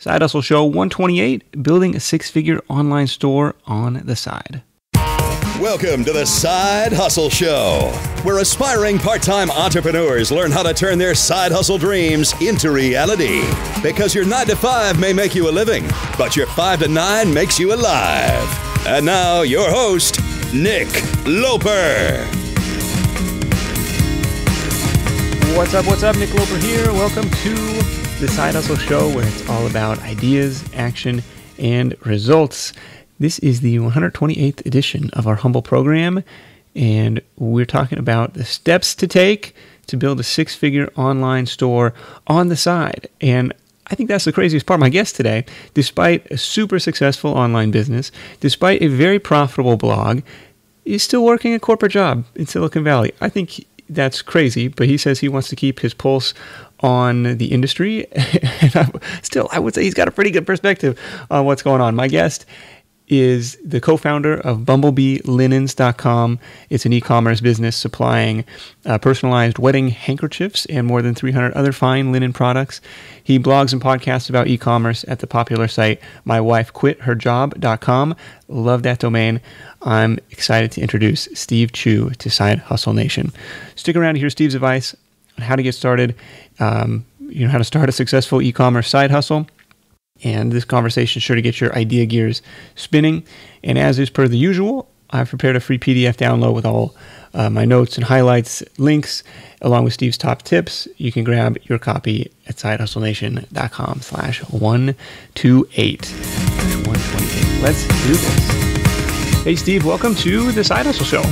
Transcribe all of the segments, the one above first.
Side Hustle Show 128, building a six-figure online store on the side. Welcome to the Side Hustle Show, where aspiring part-time entrepreneurs learn how to turn their side hustle dreams into reality. Because your 9 to 5 may make you a living, but your 5 to 9 makes you alive. And now, your host, Nick Loper. What's up? Nick Loper here. Welcome to the Side Hustle Show, where it's all about ideas, action, and results. This is the 128th edition of our humble program, and we're talking about the steps to take to build a six-figure online store on the side. And I think that's the craziest part. My guest today, despite a super successful online business, despite a very profitable blog, is still working a corporate job in Silicon Valley. I think that's crazy, but he says he wants to keep his pulse on the industry. And I would say he's got a pretty good perspective on what's going on. My guest is the co-founder of BumblebeeLinens.com. It's an e-commerce business supplying personalized wedding handkerchiefs and more than 300 other fine linen products. He blogs and podcasts about e-commerce at the popular site mywifequitherjob.com. Love that domain. I'm excited to introduce Steve Chou to Side Hustle Nation. Stick around to hear Steve's advice on how to get started, how to start a successful e-commerce side hustle. And this conversation is sure to get your idea gears spinning. And as is per the usual, I've prepared a free PDF download with all my notes and highlights, links, along with Steve's top tips. You can grab your copy at sidehustlenation.com/128. 128. Let's do this. Hey, Steve, welcome to the Side Hustle Show.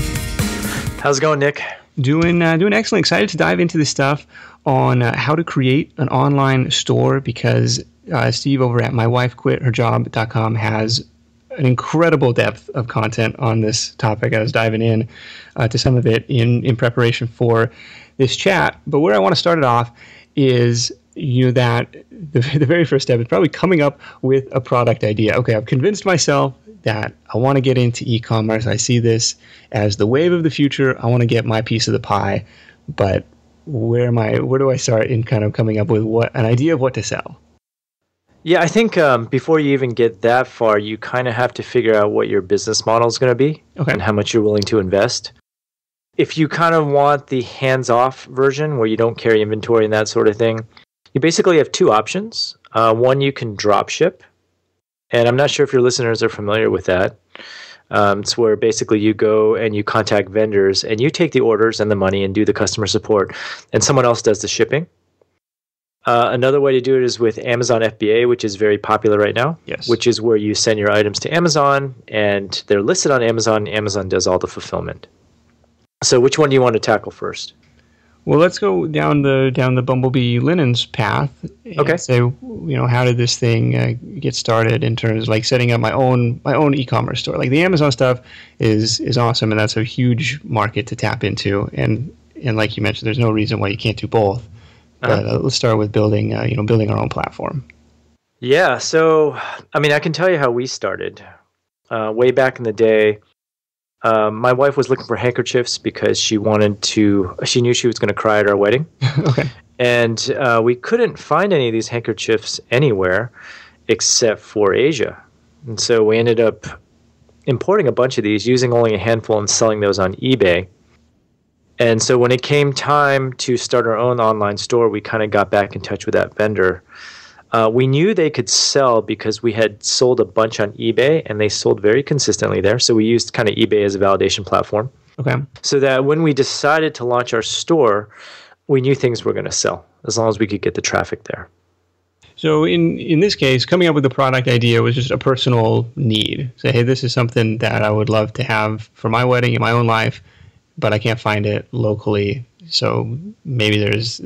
How's it going, Nick? Doing excellent. Excited to dive into this stuff on how to create an online store, because Steve over at mywifequitherjob.com has an incredible depth of content on this topic. I was diving in to some of it in preparation for this chat. But where I want to start it off is that the very first step is probably coming up with a product idea. Okay, I've convinced myself that I want to get into e-commerce. I see this as the wave of the future. I want to get my piece of the pie, but where do I start in kind of coming up with an idea of what to sell? Yeah, I think before you even get that far, you kind of have to figure out what your business model is going to be and how much you're willing to invest. If you kind of want the hands-off version where you don't carry inventory and that sort of thing, you basically have two options. One, you can drop ship. And I'm not sure if your listeners are familiar with that. It's where basically you go and you contact vendors and you take the orders and the money and do the customer support, and someone else does the shipping. Another way to do it is with Amazon FBA, which is very popular right now. Yes. Which is where you send your items to Amazon and they're listed on Amazon. Amazon does all the fulfillment. So which one do you want to tackle first? Well, let's go down the Bumblebee Linens path. Okay. So, how did this thing get started in terms of like setting up my own e-commerce store? Like the Amazon stuff is awesome, and that's a huge market to tap into. And like you mentioned, there's no reason why you can't do both. But let's start with building our own platform. Yeah. So, I can tell you how we started. Way back in the day, my wife was looking for handkerchiefs because she knew she was going to cry at our wedding. Okay. And we couldn't find any of these handkerchiefs anywhere except for Asia. And so we ended up importing a bunch of these, using only a handful and selling those on eBay. And so when it came time to start our own online store, we kind of got back in touch with that vendor. We knew they could sell because we had sold a bunch on eBay and they sold very consistently there. So we used kind of eBay as a validation platform. Okay. So that when we decided to launch our store, we knew things were going to sell as long as we could get the traffic there. So in this case, coming up with the product idea was just a personal need. Say, hey, this is something that I would love to have for my wedding in my own life, but I can't find it locally. So maybe there's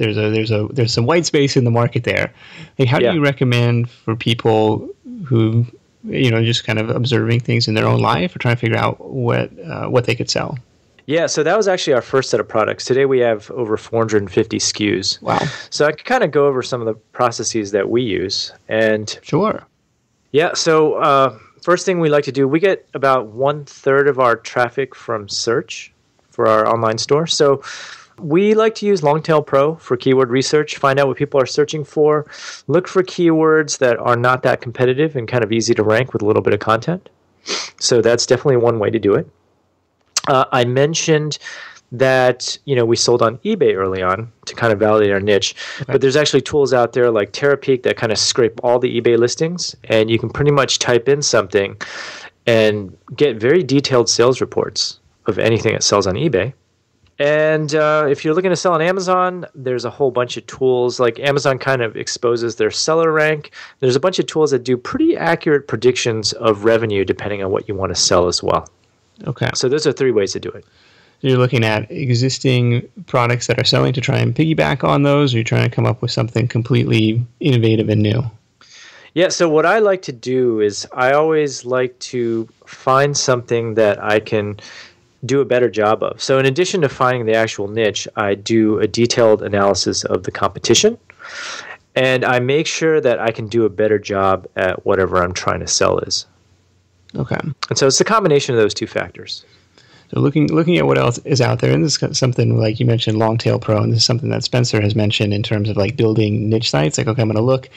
some white space in the market there. Like, how do you recommend for people who just kind of observing things in their own life or trying to figure out what they could sell? Yeah, so that was actually our first set of products. Today we have over 450 SKUs. Wow. So I could kind of go over some of the processes that we use. And sure. Yeah, so first thing we like to do, we get about 1/3 of our traffic from search for our online store. So We like to use Longtail Pro for keyword research, find out what people are searching for, look for keywords that are not that competitive and kind of easy to rank with a little bit of content. So that's definitely one way to do it. I mentioned that we sold on eBay early on to kind of validate our niche, but there's actually tools out there like Terapeak that kind of scrape all the eBay listings, and you can pretty much type in something and get very detailed sales reports of anything that sells on eBay. And if you're looking to sell on Amazon, there's a whole bunch of tools. Like Amazon kind of exposes their seller rank. There's a bunch of tools that do pretty accurate predictions of revenue depending on what you want to sell as well. Okay. So those are 3 ways to do it. You're looking at existing products that are selling to try and piggyback on those, or you're trying to come up with something completely innovative and new? Yeah, so what I like to do is I always like to find something that I can do a better job of. So in addition to finding the actual niche, I do a detailed analysis of the competition, and I make sure that I can do a better job at whatever I'm trying to sell is. Okay. And so it's a combination of those 2 factors. So looking at what else is out there, and this is something like you mentioned, Longtail Pro, and this is something that Spencer has mentioned in terms of like building niche sites. Like, okay, I'm going to look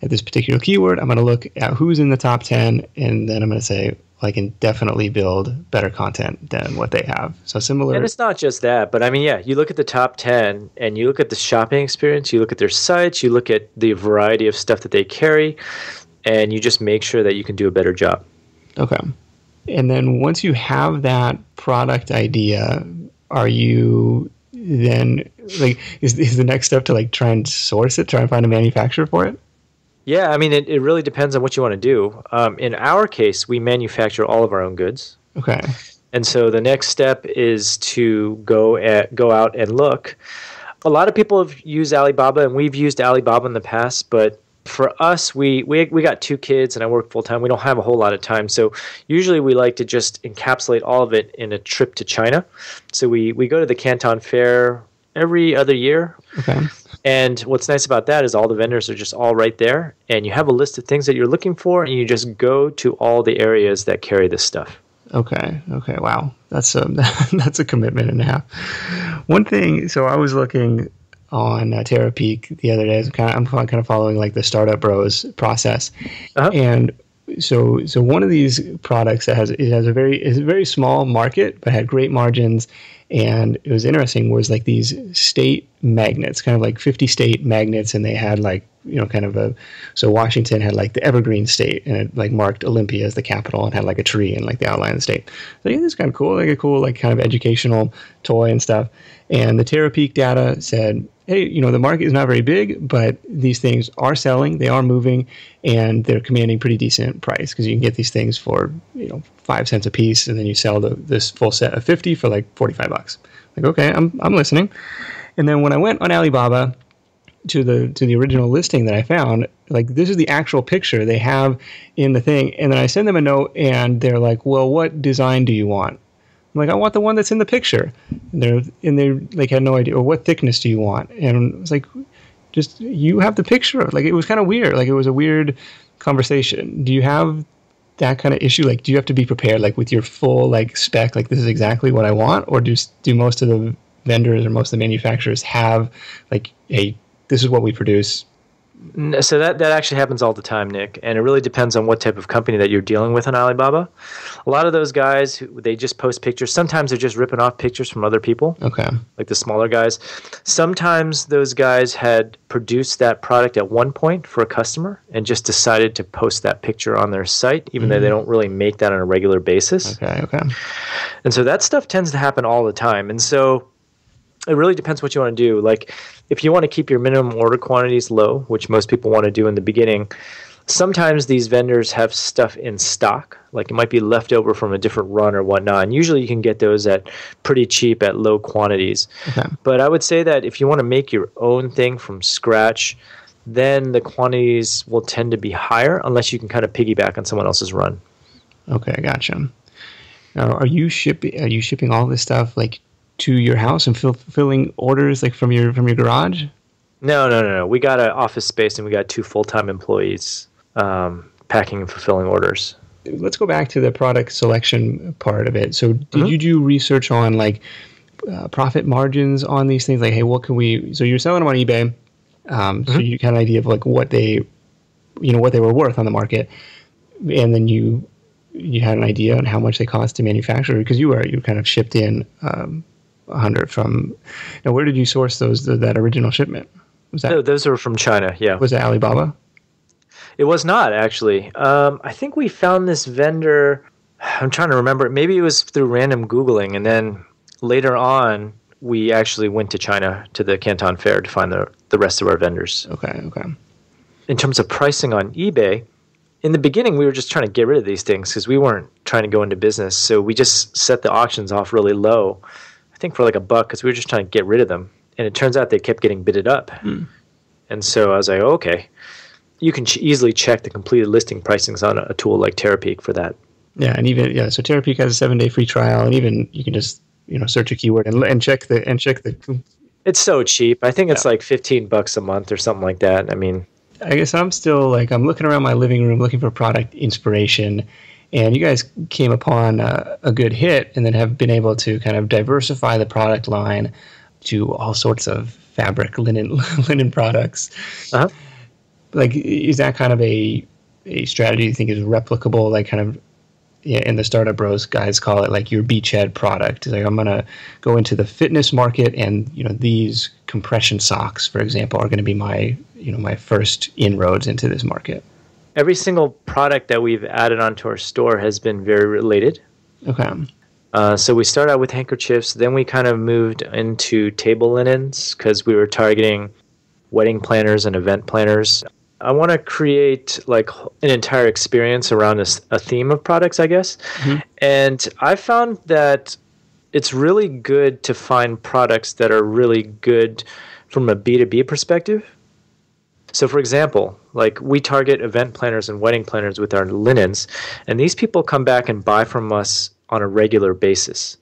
at this particular keyword. I'm going to look at who's in the top 10, and then I'm going to say, well, I can definitely build better content than what they have. So similar. And it's not just that, but I mean, yeah, you look at the top 10, and you look at the shopping experience, you look at their sites, you look at the variety of stuff that they carry, and you just make sure that you can do a better job. Okay. And then once you have that product idea, are you then like is the next step to like try and source it, try and find a manufacturer for it? Yeah, I mean, it really depends on what you want to do. In our case, we manufacture all of our own goods. Okay. And so the next step is to go out and look. A lot of people have used Alibaba, and we've used Alibaba in the past, but for us, we got 2 kids, and I work full-time. We don't have a whole lot of time. So usually we like to just encapsulate all of it in a trip to China. So we go to the Canton Fair every other year. Okay. And what's nice about that is all the vendors are just all right there, and you have a list of things that you're looking for, and you just go to all the areas that carry this stuff. Okay. Wow. That's a commitment and a half. One thing, so I was looking on Terapeak the other day. I'm kind of following like the Startup Bros process, and so one of these products that has a very small market but had great margins, and it was interesting was like these state magnets, kind of like 50 state magnets, and they had like so Washington had like the Evergreen State, and it like marked Olympia as the capital and had like a tree and like the outline of the state. So yeah, this is kind of cool, like a cool like kind of educational toy and stuff. And the Terapeak data said, hey, the market is not very big, but these things are selling, they are moving, and they're commanding pretty decent price because you can get these things for 5 cents a piece, and then you sell this full set of 50 for like $45. Like, okay, I'm listening. And then when I went on Alibaba to the original listing that I found, like this is the actual picture they have in the thing, and then I send them a note, and they're like, well, what design do you want? I'm like, I want the one that's in the picture. And they like had no idea. Or what thickness do you want? And it was like, just you have the picture. Like it was kind of weird. Like it was a weird conversation. Do you have that kind of issue? Like, do you have to be prepared, like with your full like spec? Like this is exactly what I want, or do most of the vendors or most of the manufacturers have like, hey, this is what we produce? So that actually happens all the time, Nick, and it really depends on what type of company that you're dealing with on Alibaba. A lot of those guys, they just post pictures. Sometimes they're just ripping off pictures from other people, okay, like the smaller guys. Sometimes those guys had produced that product at one point for a customer and just decided to post that picture on their site, even though they don't really make that on a regular basis. Okay. And so that stuff tends to happen all the time. And so it really depends what you want to do. Like, if you want to keep your minimum order quantities low, which most people want to do in the beginning, sometimes these vendors have stuff in stock. Like, it might be left over from a different run or whatnot. And usually you can get those at pretty cheap at low quantities. Okay. But I would say that if you want to make your own thing from scratch, then the quantities will tend to be higher unless you can kind of piggyback on someone else's run. Okay, gotcha. Now, are you shipping all this stuff like to your house and fulfilling orders like from your garage? No. We got an office space and we got 2 full-time employees packing and fulfilling orders. Let's go back to the product selection part of it. So did you do research on like profit margins on these things? Like, hey, what can we? So you're selling them on eBay. So you had an idea of like what they were worth on the market, and then you had an idea on how much they cost to manufacture, because you kind of shipped in 100 from. Now, where did you source that original shipment? Those are from China. Yeah. Was it Alibaba? It was not, actually. I think we found this vendor. I'm trying to remember. Maybe it was through random Googling, and then later on, we actually went to China to the Canton Fair to find the rest of our vendors. Okay. In terms of pricing on eBay, in the beginning, we were just trying to get rid of these things because we weren't trying to go into business. So we just set the auctions off really low, I think for like $1, because we were just trying to get rid of them. And it turns out they kept getting bidded up. And so I was like, okay. You can easily check the completed listing pricings on a tool like Terapeak for that. Yeah, and even so Terapeak has a 7-day free trial, and even you can just search a keyword and check the. It's so cheap. I think it's like $15 a month or something like that. I mean, I guess I'm still like I'm looking around my living room looking for product inspiration, and you guys came upon a good hit, and then have been able to kind of diversify the product line to all sorts of fabric, linen products. Like, is that kind of a strategy you think is replicable? Like, kind of, in the Startup Bros guys call it like your beachhead product. It's like, I'm going to go into the fitness market, and these compression socks, for example, are going to be my my first inroads into this market. Every single product that we've added onto our store has been very related. Okay. So we started out with handkerchiefs, then we kind of moved into table linens because we were targeting wedding planners and event planners. I want to create like an entire experience around a theme of products, I guess. And I found that it's really good to find products that are really good from a B2B perspective. So for example, like we target event planners and wedding planners with our linens, and these people come back and buy from us on a regular basis.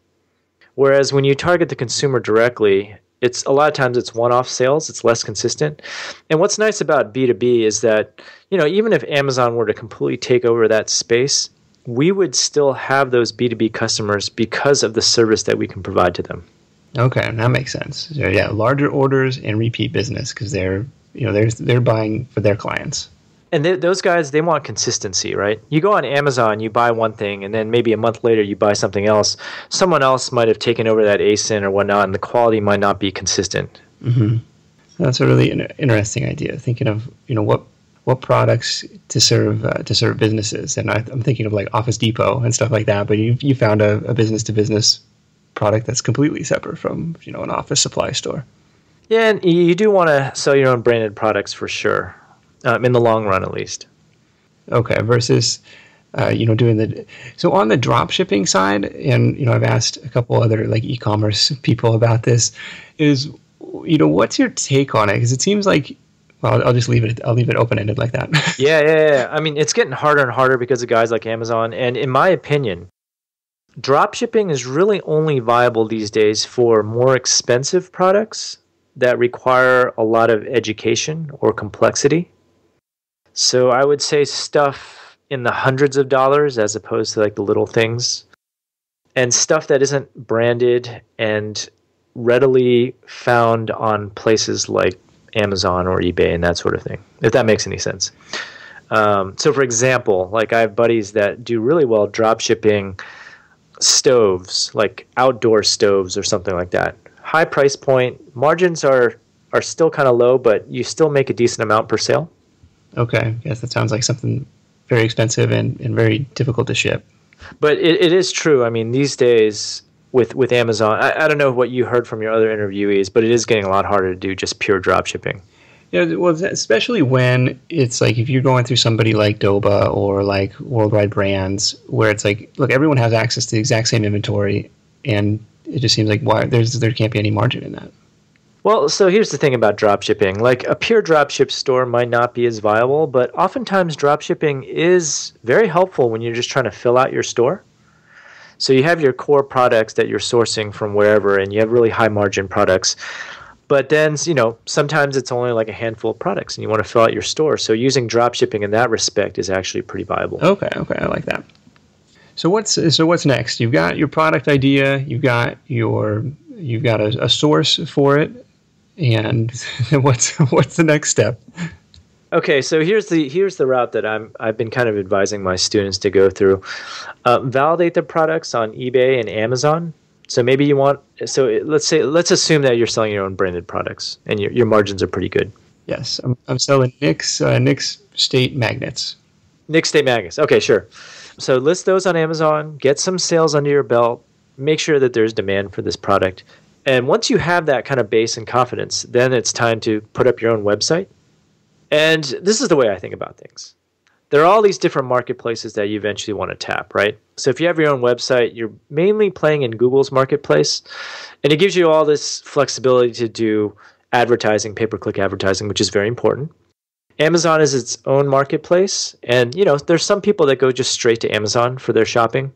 Whereas when you target the consumer directly, it's a lot of times it's one-off sales. It's less consistent. And what's nice about B2B is that, even if Amazon were to completely take over that space, we would still have those B2B customers because of the service that we can provide to them. Okay, that makes sense. So, yeah, larger orders and repeat business because they're buying for their clients. And those guys, they want consistency, right? You go on Amazon, you buy one thing, and then maybe a month later you buy something else. Someone else might have taken over that ASIN or whatnot, and the quality might not be consistent. That's a really interesting idea. Thinking of what products to serve businesses, and I'm thinking of like Office Depot and stuff like that. But you found a business to business product that's completely separate from an office supply store. Yeah, and you do want to sell your own branded products for sure. In the long run, at least. Okay, versus, doing so on the drop shipping side, and, I've asked a couple other like e-commerce people about this, is, what's your take on it? Because it seems like, well, I'll leave it open-ended like that. Yeah. I mean, it's getting harder and harder because of guys like Amazon. And in my opinion, drop shipping is really only viable these days for more expensive products that require a lot of education or complexity. So I would say stuff in the hundreds of dollars as opposed to like the little things, and stuff that isn't branded and readily found on places like Amazon or eBay and that sort of thing, if that makes any sense. So for example, like I have buddies that do really well drop shipping stoves, like outdoor stoves or something like that. High price point, margins are still kind of low, but you still make a decent amount per sale. Okay, yes, that sounds like something very expensive and very difficult to ship. But it is true. I mean, these days with Amazon, I don't know what you heard from your other interviewees, but it is getting a lot harder to do just pure drop shipping. Yeah, well, especially when it's like if you're going through somebody like Doba or like Worldwide Brands, where it's like, look, everyone has access to the exact same inventory, and it just seems like there can't be any margin in that. Well, so here's the thing about dropshipping. Like a pure dropship store might not be as viable, but oftentimes dropshipping is very helpful when you're just trying to fill out your store. So you have your core products that you're sourcing from wherever, and you have really high margin products. But then, sometimes it's only like a handful of products, and you want to fill out your store. So using dropshipping in that respect is actually pretty viable. Okay, I like that. So what's next? You've got your product idea, you've got your you've got a source for it, and what's the next step? Okay, so here's the route that I've been kind of advising my students to go through. Validate their products on eBay and Amazon. So maybe let's assume that you're selling your own branded products and your margins are pretty good. Yes, I'm selling Nick's State Magnets. Nick's State Magnets. Okay, sure. So list those on Amazon, get some sales under your belt, make sure that there's demand for this product. And once you have that kind of base and confidence, then it's time to put up your own website. And this is the way I think about things. There are all these different marketplaces that you eventually want to tap, right? So if you have your own website, you're mainly playing in Google's marketplace, and it gives you all this flexibility to do advertising, pay-per-click advertising, which is very important. Amazon is its own marketplace, and there's some people that go just straight to Amazon for their shopping,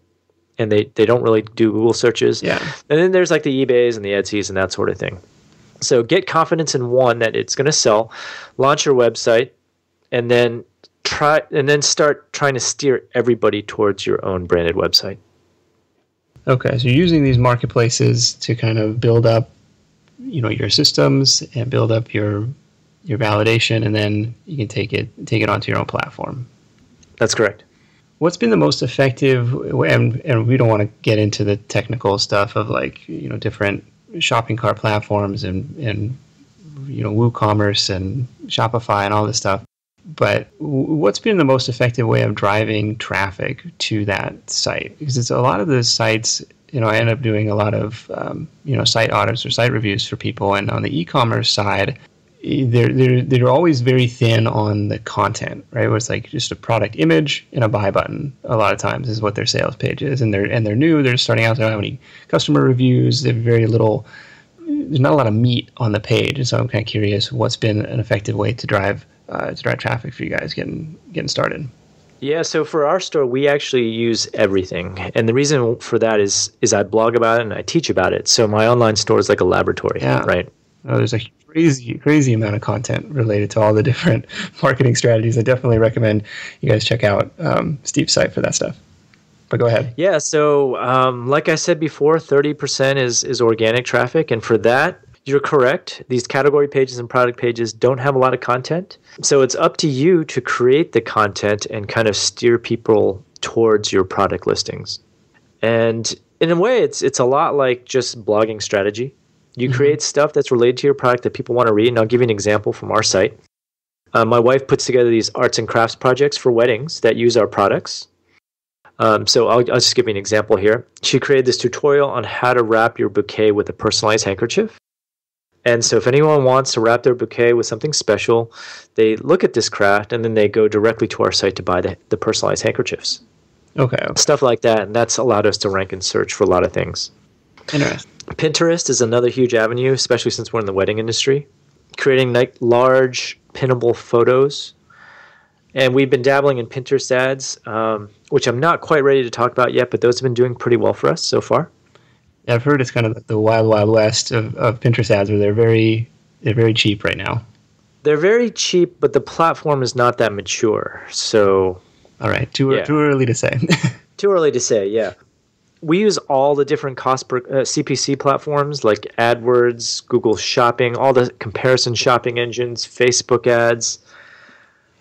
and they don't really do Google searches. Yeah. And then there's like the eBays and the Etsy's and that sort of thing. So get confidence in one that it's going to sell, launch your website, and then start trying to steer everybody towards your own branded website. Okay, so you're using these marketplaces to kind of build up, your systems and build up your validation, and then you can take it onto your own platform. That's correct. What's been the most effective, and we don't want to get into the technical stuff of different shopping cart platforms and WooCommerce and Shopify and all this stuff. But what's been the most effective way of driving traffic to that site? Because it's a lot of the sites, I end up doing a lot of, site audits or site reviews for people. And on the e-commerce side, they're always very thin on the content, right? Where it's like just a product image and a buy button. A lot of times is what their sales page is, and they're new. They're starting out. They don't have any customer reviews. They have very little. There's not a lot of meat on the page, and so I'm kind of curious what's been an effective way to drive traffic for you guys getting started. Yeah, so for our store, we actually use everything, and the reason for that is I blog about it and I teach about it. So my online store is like a laboratory, right? Oh, there's a crazy amount of content related to all the different marketing strategies. I definitely recommend you guys check out Steve's site for that stuff. But go ahead. Yeah, so like I said before, 30% is organic traffic, and for that, you're correct. These category pages and product pages don't have a lot of content. So it's up to you to create the content and kind of steer people towards your product listings. And in a way, it's a lot like just blogging strategy. You create stuff that's related to your product that people want to read. And I'll give you an example from our site. My wife puts together these arts and crafts projects for weddings that use our products. So I'll just give you an example here. She created this tutorial on how to wrap your bouquet with a personalized handkerchief. And so if anyone wants to wrap their bouquet with something special, they look at this craft and then they go directly to our site to buy the personalized handkerchiefs. Okay. Stuff like that. And that's allowed us to rank and search for a lot of things. Interesting. Pinterest is another huge avenue, especially since we're in the wedding industry. Creating large pinnable photos. And we've been dabbling in Pinterest ads, which I'm not quite ready to talk about yet, but those have been doing pretty well for us so far. Yeah, I've heard it's kind of the wild, wild west of Pinterest ads, where they're very cheap right now. They're very cheap, but the platform is not that mature. So, all right, too early to say. Too early to say, yeah. We use all the different CPC platforms like AdWords, Google Shopping, all the comparison shopping engines, Facebook ads.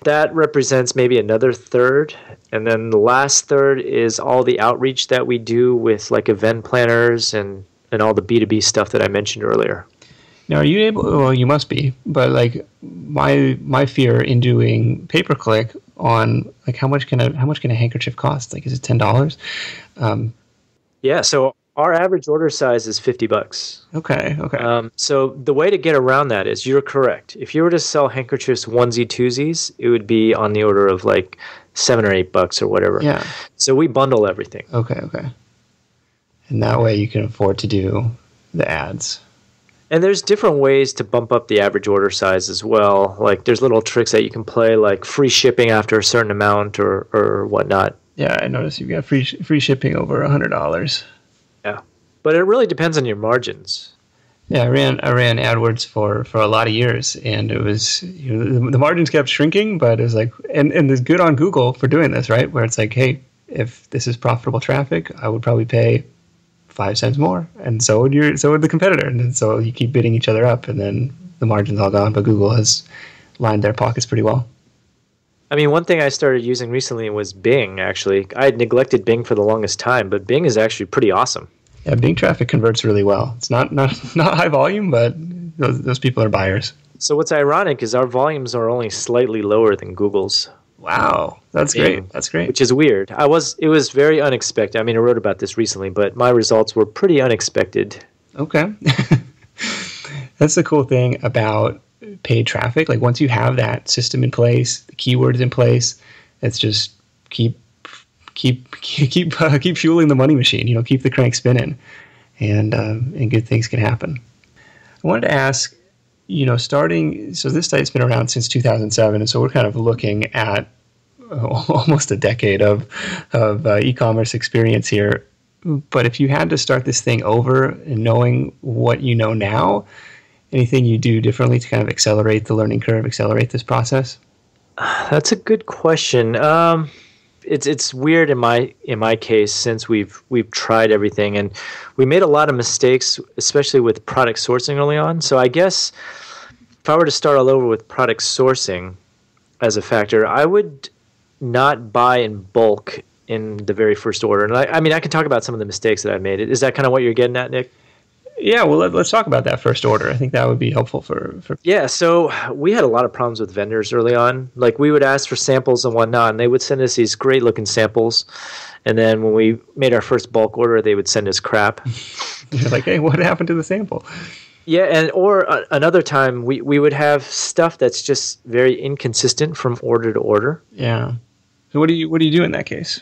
That represents maybe another third. And then the last third is all the outreach that we do with like event planners and all the B2B stuff that I mentioned earlier. Now, are you able? Well, you must be. But like my fear in doing pay-per-click on like how much can a handkerchief cost? Like, is it $10? Yeah. So our average order size is $50. Okay. So the way to get around that is you're correct. If you were to sell handkerchiefs onesie twosies, it would be on the order of like $7 or $8 or whatever. Yeah. So we bundle everything. Okay. And that way you can afford to do the ads. And there's different ways to bump up the average order size as well. Like there's little tricks that you can play, like free shipping after a certain amount or whatnot. Yeah, I noticed you've got free shipping over $100. Yeah, but it really depends on your margins. Yeah, I ran AdWords for a lot of years, and it was the margins kept shrinking, but it was like, and it's good on Google for doing this, right? Where it's like, hey, if this is profitable traffic, I would probably pay 5 cents more, and so would the competitor, and so you keep bidding each other up, and then the margin's all gone. But Google has lined their pockets pretty well. I mean, one thing I started using recently was Bing, actually. I had neglected Bing for the longest time, but Bing is actually pretty awesome. Yeah, Bing traffic converts really well. It's not high volume, but those people are buyers. So what's ironic is our volumes are only slightly lower than Google's. Wow, that's great. That's great. Which is weird. It was very unexpected. I mean, I wrote about this recently, but my results were pretty unexpected. Okay. That's the cool thing about paid traffic. Like once you have that system in place, the keywords in place, it's just keep fueling the money machine. Keep the crank spinning, and good things can happen. I wanted to ask, so this site's been around since 2007, and so we're kind of looking at almost a decade of e-commerce experience here. But if you had to start this thing over and knowing what you know now, anything you do differently to kind of accelerate the learning curve, accelerate this process? That's a good question. It's weird in my case, since we've tried everything and we made a lot of mistakes, especially with product sourcing early on. So I guess if I were to start all over with product sourcing as a factor, I would not buy in bulk in the very first order. And I mean, I can talk about some of the mistakes that I've made. Is that kind of what you're getting at, Nick? Yeah, well, let's talk about that first order. I think that would be helpful for... Yeah, so we had a lot of problems with vendors early on. Like, we would ask for samples and whatnot, and they would send us these great-looking samples. And then when we made our first bulk order, they would send us crap. You're like, hey, what happened to the sample? Yeah, or another time, we would have stuff that's just very inconsistent from order to order. Yeah. So what do you do in that case?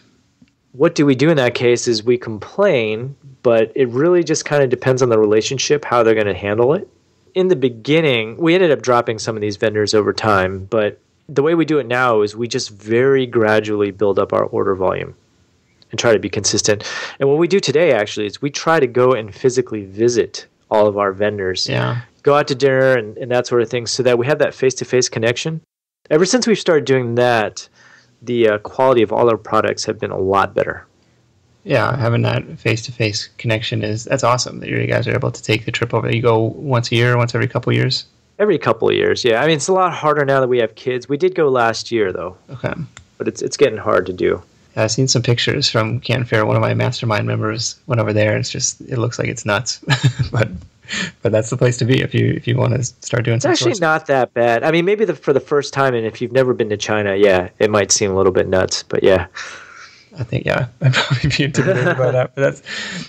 What do we do in that case is we complain, but it really just kind of depends on the relationship, how they're going to handle it. In the beginning, we ended up dropping some of these vendors over time, but the way we do it now is we just very gradually build up our order volume and try to be consistent. And what we do today, actually, is we try to go and physically visit all of our vendors. Yeah. Go out to dinner and that sort of thing so that we have that face-to-face connection. Ever since we've started doing that, the quality of all our products have been a lot better. Yeah, having that face-to-face connection that's awesome that you guys are able to take the trip over. You go once a year, once every couple of years? Every couple of years, yeah. I mean, it's a lot harder now that we have kids. We did go last year, though. Okay. But it's getting hard to do. Yeah, I've seen some pictures from Canton Fair. One of my mastermind members went over there. It looks like it's nuts. But that's the place to be if you want to start doing some. It's actually not that bad. I mean, maybe for the first time, and if you've never been to China, yeah, it might seem a little bit nuts. But yeah, I think I'd probably be intimidated by that. But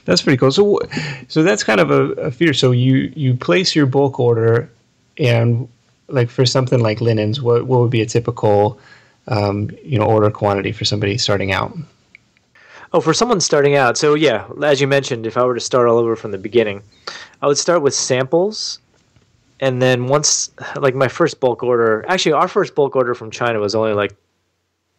that's pretty cool. So that's kind of a fear. So you place your bulk order, and like for something like linens, what would be a typical order quantity for somebody starting out? Oh, for someone starting out, so yeah, as you mentioned, if I were to start all over from the beginning, I would start with samples, and then once, like my first bulk order, actually our first bulk order from China was only like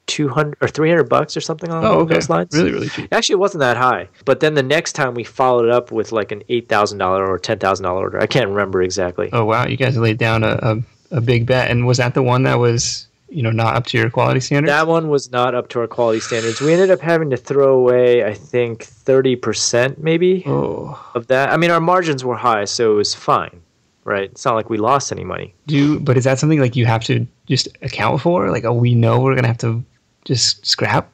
$200 or $300 or something along those lines. Really, really cheap. Actually, it wasn't that high. But then the next time we followed it up with like an $8,000 or $10,000 order. I can't remember exactly. Oh wow, you guys laid down a big bet. And was that the one that was not up to your quality standards? That one was not up to our quality standards. We ended up having to throw away, I think, 30% maybe of that. I mean, our margins were high, so it was fine, right? It's not like we lost any money. But is that something like you have to just account for? Like, we know we're going to have to just scrap?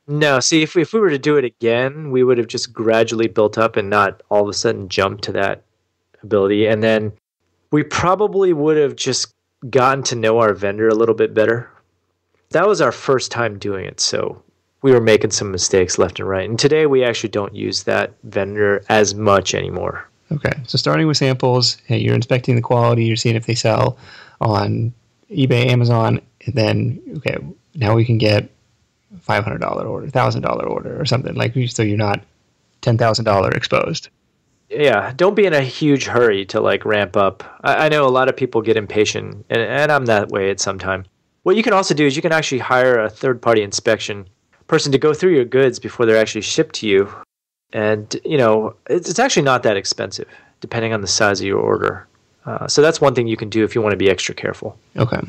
No, see, if we were to do it again, we would have just gradually built up and not all of a sudden jumped to that ability. And then we probably would have just gotten to know our vendor a little bit better. That was our first time doing it, so we were making some mistakes left and right. And today we actually don't use that vendor as much anymore. Okay, so starting with samples, you're inspecting the quality, you're seeing if they sell on eBay, Amazon, and then, okay, now we can get $500 order, $1,000 order or something, like, so you're not $10,000 exposed. Yeah, don't be in a huge hurry to like ramp up. I know a lot of people get impatient, and I'm that way at some time. What you can also do is you can actually hire a third-party inspection person to go through your goods before they're actually shipped to you. And, it's actually not that expensive, depending on the size of your order. So that's one thing you can do if you want to be extra careful. Okay.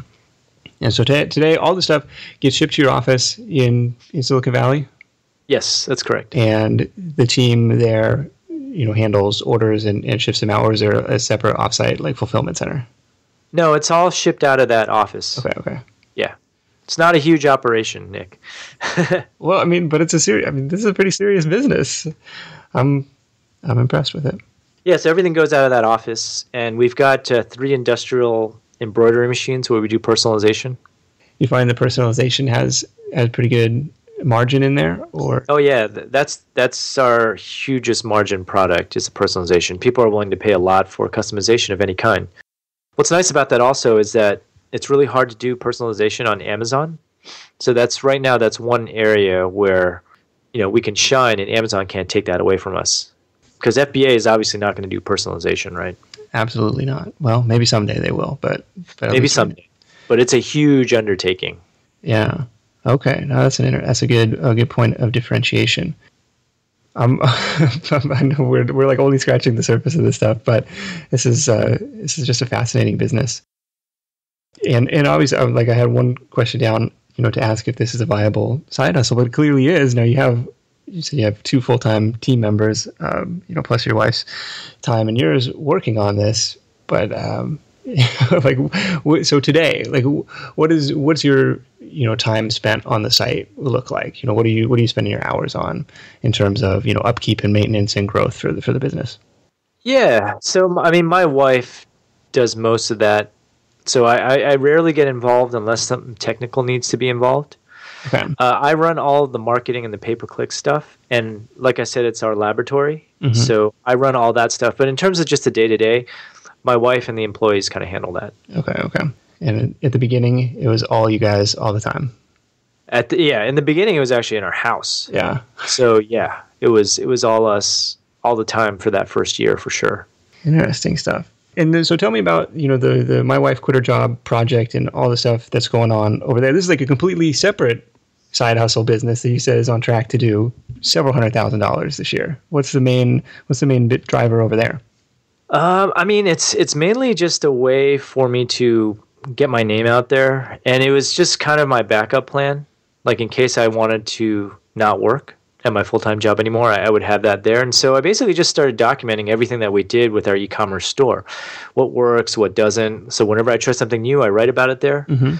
And so today, all the stuff gets shipped to your office in Silicon Valley? Yes, that's correct. And the team there handles orders and ships them out, or is there a separate offsite like fulfillment center? No, it's all shipped out of that office. Okay. Yeah. It's not a huge operation, Nick. Well, I mean, but this is a pretty serious business. I'm impressed with it. Yeah, so everything goes out of that office, and we've got 3 industrial embroidery machines where we do personalization. You find the personalization has pretty good margin in there, or? Oh yeah, that's our hugest margin product is the personalization. People are willing to pay a lot for customization of any kind. What's nice about that also is that it's really hard to do personalization on Amazon. So that's one area where we can shine, and Amazon can't take that away from us. Because FBA is obviously not going to do personalization, right? Absolutely not. Well, maybe someday they will, but maybe someday. But it's a huge undertaking. Yeah. Okay. No, that's a good point of differentiation. I know we're like only scratching the surface of this stuff, but this is just a fascinating business. And obviously, I had one question down, to ask if this is a viable side hustle, but it clearly is. Now you said you have 2 full-time team members, plus your wife's time and yours working on this. But so today, what's your time spent on the site look like? What are you spending your hours on in terms of upkeep and maintenance and growth for the business? Yeah. So I mean, my wife does most of that. So I rarely get involved unless something technical needs to be involved. Okay. I run all of the marketing and the pay-per-click stuff. And like I said, it's our laboratory. Mm-hmm. So I run all that stuff. But in terms of just the day-to-day, my wife and the employees kind of handle that. Okay. And at the beginning, it was all you guys all the time? In the beginning, it was actually in our house. Yeah. So, yeah, it was all us all the time for that first year, for sure. Interesting stuff. And then, so tell me about, the My Wife Quit Her Job project and all the stuff that's going on over there. This is like a completely separate side hustle business that you said is on track to do several $100,000 this year. What's the main bit driver over there? I mean, it's mainly just a way for me to get my name out there. And it was just kind of my backup plan. Like in case I wanted to not work at my full-time job anymore, I would have that there. And so I basically just started documenting everything that we did with our e-commerce store. What works, what doesn't. So whenever I try something new, I write about it there. Mm-hmm.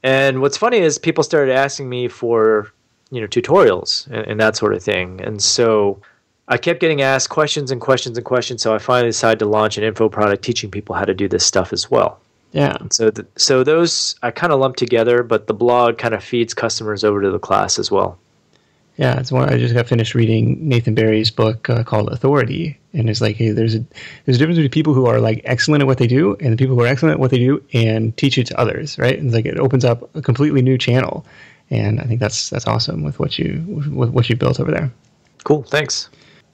And what's funny is people started asking me for, tutorials and that sort of thing. And so I kept getting asked questions and questions and questions. So I finally decided to launch an info product teaching people how to do this stuff as well. Yeah. So those I kind of lump together, but the blog kind of feeds customers over to the class as well. Yeah, it's one. I just got finished reading Nathan Barry's book called Authority, and it's like, hey, there's a difference between people who are like excellent at what they do and the people who are excellent at what they do and teach it to others, right? And it's like it opens up a completely new channel, and I think that's awesome with what you built over there. Cool, thanks,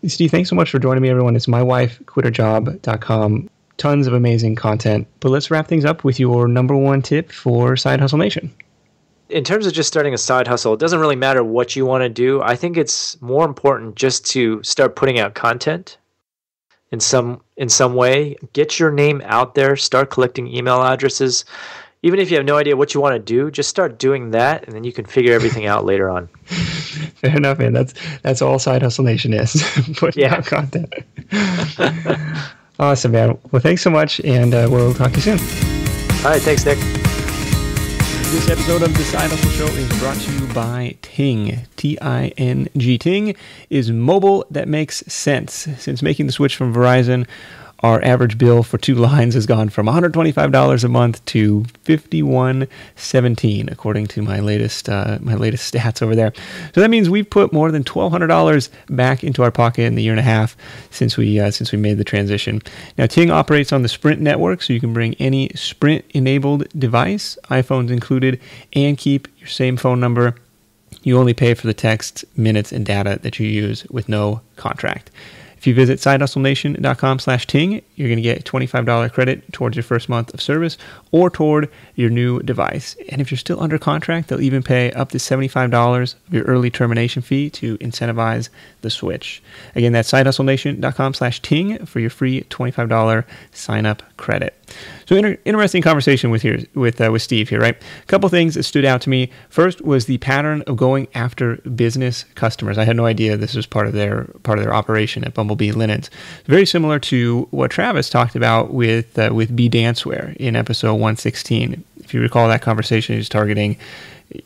Steve. Thanks so much for joining me, everyone. It's mywifequitterjob.com. Tons of amazing content, but let's wrap things up with your number one tip for Side Hustle Nation. In terms of just starting a side hustle, it doesn't really matter what you want to do. I think it's more important just to start putting out content in some way. Get your name out there. Start collecting email addresses. Even if you have no idea what you want to do, just start doing that, and then you can figure everything out later on. Fair enough, man. That's all Side Hustle Nation is. Putting out content. Awesome, man. Well, thanks so much, and we'll talk to you soon. All right, thanks, Nick. This episode of The Side Hustle Show is brought to you by Ting. T-I-N-G. Ting is mobile that makes sense. Since making the switch from Verizon, our average bill for 2 lines has gone from $125 a month to $51.17, according to my latest stats over there. So that means we've put more than $1,200 back into our pocket in the year and a half since we made the transition. Now, Ting operates on the Sprint network, so you can bring any Sprint-enabled device, iPhones included, and keep your same phone number. You only pay for the text, minutes, and data that you use with no contract. If you visit sidehustlenation.com/ting, you're going to get a $25 credit towards your first month of service or toward your new device. And if you're still under contract, they'll even pay up to $75 of your early termination fee to incentivize the switch. Again, that's sidehustlenation.com/ting for your free $25 sign-up credit. So interesting conversation with Steve here, right? A couple things that stood out to me. First was the pattern of going after business customers. I had no idea this was part of their operation at Bumblebee Linens. Very similar to what Travis talked about with Be Dancewear in episode 116. If you recall that conversation, he was targeting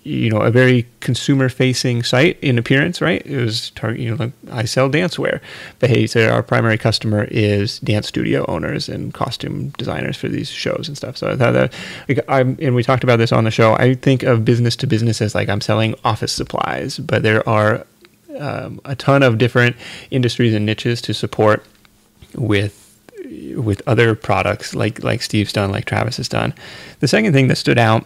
a very consumer-facing site in appearance, right? It was like, I sell dancewear, but hey, so our primary customer is dance studio owners and costume designers for these shows and stuff. So I thought that, and we talked about this on the show. I think of business to business as like I'm selling office supplies, but there are a ton of different industries and niches to support with other products like Steve's done, like Travis has done. The second thing that stood out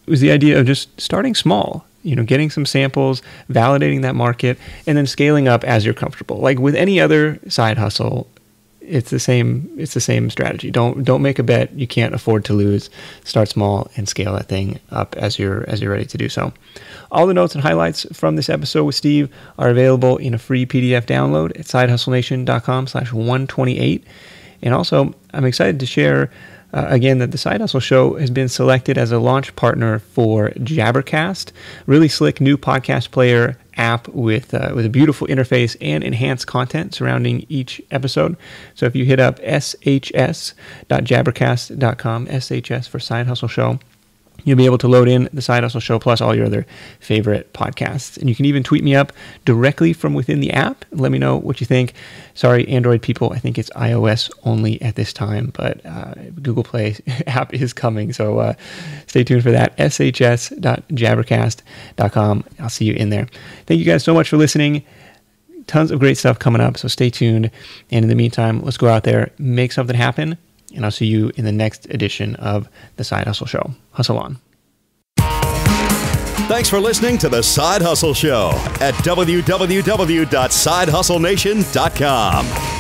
was the idea of just starting small, getting some samples, validating that market, and then scaling up as you're comfortable. Like with any other side hustle, it's the same strategy. Don't make a bet you can't afford to lose. Start small and scale that thing up as you're ready to do so. All the notes and highlights from this episode with Steve are available in a free PDF download at sidehustlenation.com/128. And also, I'm excited to share again, that the Side Hustle Show has been selected as a launch partner for Jabbercast, really slick new podcast player app with a beautiful interface and enhanced content surrounding each episode. So if you hit up shs.jabbercast.com, SHS for Side Hustle Show, you'll be able to load in the Side Hustle Show plus all your other favorite podcasts. And you can even tweet me up directly from within the app and let me know what you think. Sorry, Android people, I think it's iOS only at this time, but Google Play app is coming. So stay tuned for that. shs.jabbercast.com. I'll see you in there. Thank you guys so much for listening. Tons of great stuff coming up, so stay tuned. And in the meantime, let's go out there, make something happen. And I'll see you in the next edition of The Side Hustle Show. Hustle on. Thanks for listening to The Side Hustle Show at www.sidehustlenation.com.